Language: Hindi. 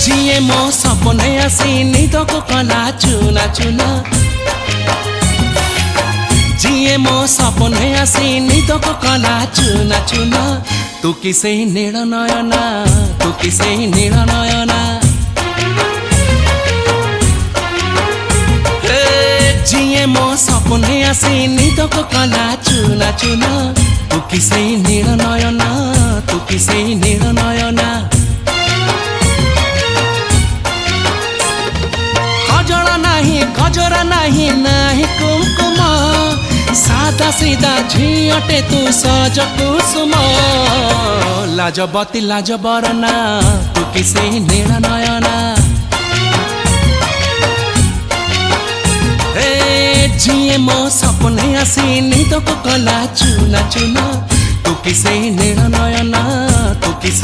जिए मो सपने आसी निदको कला चुना चुना जिए मो सपने आसी निदको कला चुना चुना तू किसे नील नयना तू किसे नील नयना जिए मो सपने आसी निदको कला चुना चुना तू किसे नील नयना तू किसे नील नयना गजरा नहीं नहीं कुमकुम सादा सीधा झियटे तू सज कुसुम लाजबती लाज बरना तू किसे नील नयना जिए मो सपने आसी निदको कला चुना चुना तू किसे नील नयना तू किसे